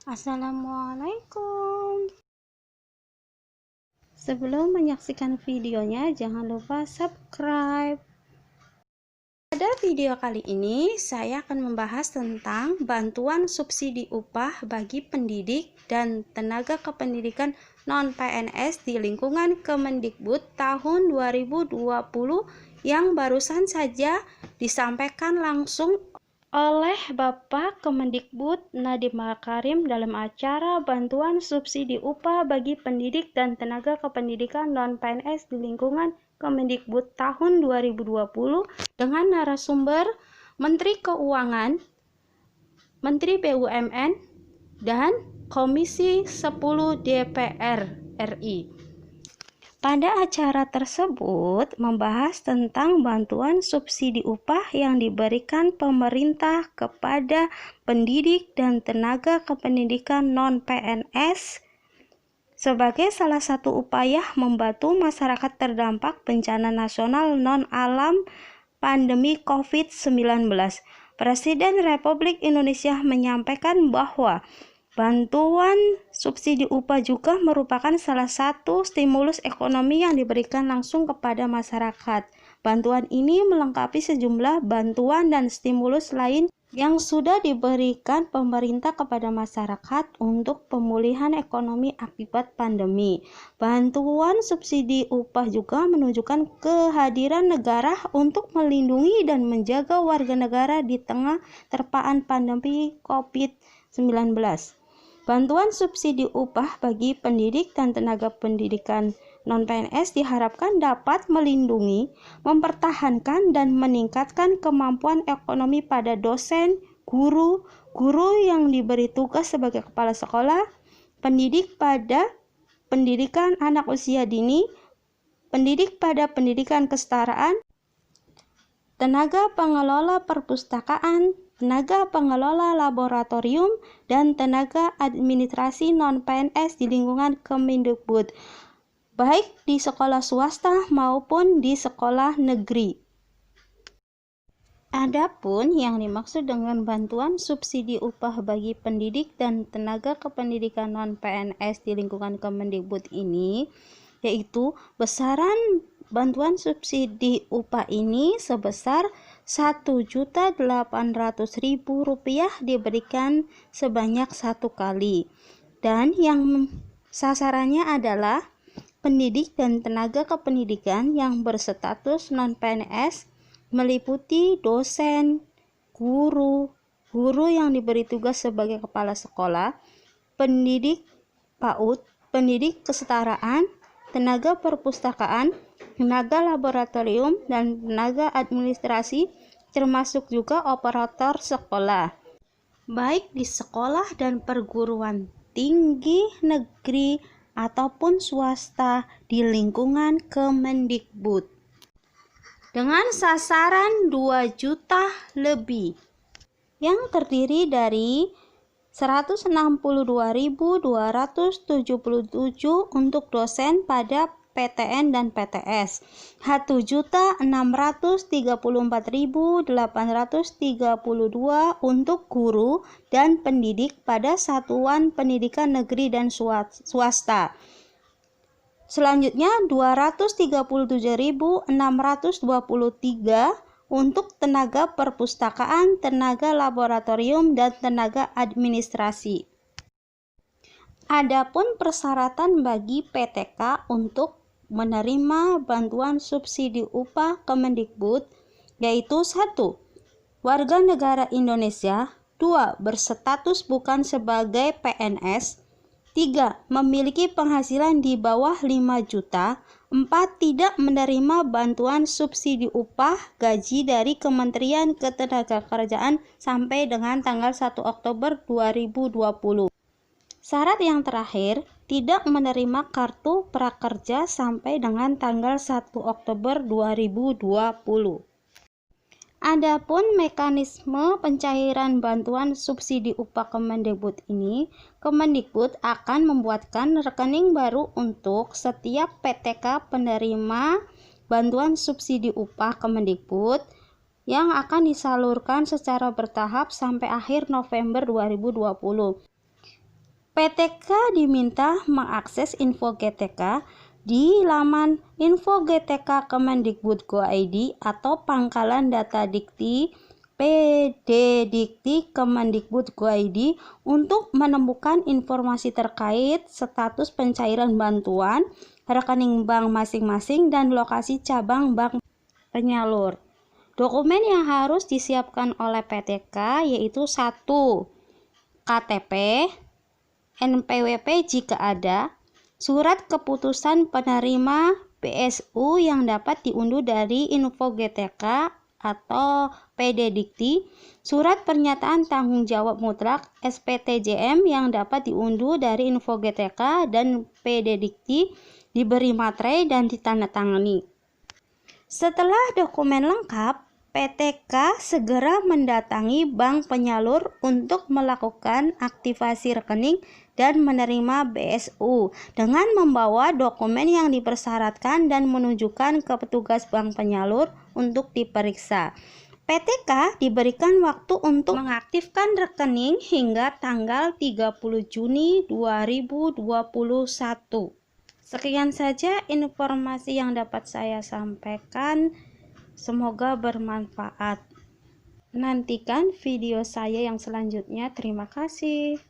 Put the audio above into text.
Assalamualaikum. Sebelum menyaksikan videonya, jangan lupa subscribe. Pada video kali ini, saya akan membahas tentang bantuan subsidi upah bagi pendidik dan tenaga kependidikan non-PNS di lingkungan Kemendikbud tahun 2020 yang barusan saja disampaikan langsung oleh Bapak Kemendikbud Nadiem Makarim dalam acara bantuan subsidi upah bagi pendidik dan tenaga kependidikan non-PNS di lingkungan Kemendikbud tahun 2020 dengan narasumber Menteri Keuangan, Menteri BUMN, dan Komisi 10 DPR RI. Pada acara tersebut membahas tentang bantuan subsidi upah yang diberikan pemerintah kepada pendidik dan tenaga kependidikan non-PNS sebagai salah satu upaya membantu masyarakat terdampak bencana nasional non-alam pandemi COVID-19. Presiden Republik Indonesia menyampaikan bahwa bantuan subsidi upah juga merupakan salah satu stimulus ekonomi yang diberikan langsung kepada masyarakat. Bantuan ini melengkapi sejumlah bantuan dan stimulus lain yang sudah diberikan pemerintah kepada masyarakat untuk pemulihan ekonomi akibat pandemi. Bantuan subsidi upah juga menunjukkan kehadiran negara untuk melindungi dan menjaga warga negara di tengah terpaan pandemi COVID-19. Bantuan subsidi upah bagi pendidik dan tenaga pendidikan non-PNS diharapkan dapat melindungi, mempertahankan, dan meningkatkan kemampuan ekonomi pada dosen, guru yang diberi tugas sebagai kepala sekolah, pendidik pada pendidikan anak usia dini, pendidik pada pendidikan kesetaraan, tenaga pengelola perpustakaan, tenaga pengelola laboratorium, dan tenaga administrasi non-PNS di lingkungan Kemendikbud, baik di sekolah swasta maupun di sekolah negeri. Adapun yang dimaksud dengan bantuan subsidi upah bagi pendidik dan tenaga kependidikan non-PNS di lingkungan Kemendikbud ini, yaitu besaran bantuan subsidi upah ini sebesar Rp1.800.000 diberikan sebanyak 1 kali, dan yang sasarannya adalah pendidik dan tenaga kependidikan yang berstatus non-PNS meliputi dosen, guru yang diberi tugas sebagai kepala sekolah, pendidik PAUD, pendidik kesetaraan, tenaga perpustakaan, tenaga laboratorium, dan tenaga administrasi, termasuk juga operator sekolah, baik di sekolah dan perguruan tinggi negeri ataupun swasta di lingkungan Kemendikbud, dengan sasaran 2 juta lebih, yang terdiri dari 162.277 untuk dosen pada PTN dan PTS, 1.634.832 untuk guru dan pendidik pada satuan pendidikan negeri dan swasta. Selanjutnya 237.623 untuk tenaga perpustakaan, tenaga laboratorium, dan tenaga administrasi. Adapun persyaratan bagi PTK untuk menerima bantuan subsidi upah Kemendikbud yaitu 1. Warga negara Indonesia, 2. Berstatus bukan sebagai PNS, 3. Memiliki penghasilan di bawah 5 juta, 4. Tidak menerima bantuan subsidi upah gaji dari Kementerian Ketenagakerjaan sampai dengan tanggal 1 Oktober 2020. Syarat yang terakhir, tidak menerima kartu prakerja sampai dengan tanggal 1 Oktober 2020. Adapun mekanisme pencairan bantuan subsidi upah Kemendikbud ini, Kemendikbud akan membuatkan rekening baru untuk setiap PTK penerima bantuan subsidi upah Kemendikbud yang akan disalurkan secara bertahap sampai akhir November 2020. PTK diminta mengakses info GTK di laman info GTK Kemendikbud.go.id atau pangkalan data dikti PDDikti Kemendikbud.go.id untuk menemukan informasi terkait status pencairan bantuan, rekening bank masing-masing, dan lokasi cabang bank penyalur. Dokumen yang harus disiapkan oleh PTK yaitu 1. KTP, NPWP jika ada, surat keputusan penerima BSU yang dapat diunduh dari info GTK atau PD Dikti, surat pernyataan tanggung jawab mutlak SPTJM yang dapat diunduh dari info GTK dan PD Dikti, diberi materai dan ditandatangani. Setelah dokumen lengkap, PTK segera mendatangi bank penyalur untuk melakukan aktivasi rekening dan menerima BSU dengan membawa dokumen yang dipersyaratkan dan menunjukkan ke petugas bank penyalur untuk diperiksa. PTK diberikan waktu untuk mengaktifkan rekening hingga tanggal 30 Juni 2021. Sekian saja informasi yang dapat saya sampaikan. Semoga bermanfaat. Nantikan video saya yang selanjutnya. Terima kasih.